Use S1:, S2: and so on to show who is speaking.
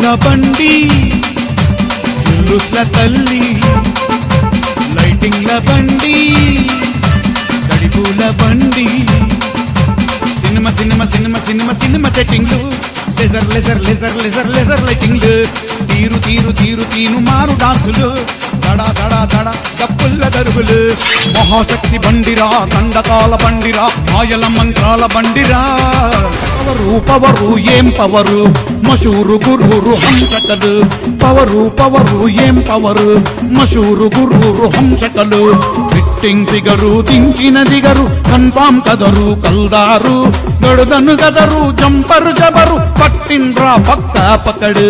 S1: పూల బండి జుల్లుస్ల తల్లి లైటింగ్ల బండి గడిపూల బండి cinema cinema cinema cinema cinema సెట్టింగ్లు laser laser laser laser laser లైటింగ్లు తీరు తీరు తీరు తీను మారు డాన్సులు దడా దడా దడా కప్పుల్ల దరుగులు మహాశక్తి బండిరా దండకాల బండిరా మాయల మంత్రాల బండిరా పవరు పవరు ఏం పవరు మషూరు గురూరు హంసకలు పవరు పవరు ఏం పవరు మషూరు గురూరు హంసకలు ఫిట్టింగ్ ఫిగరు దించిన దిగరు కన్ఫామ్ కదరు కల్దారు గడుదను గదరు జంపరు జబరు పట్టిండ్రా పక్క పకడు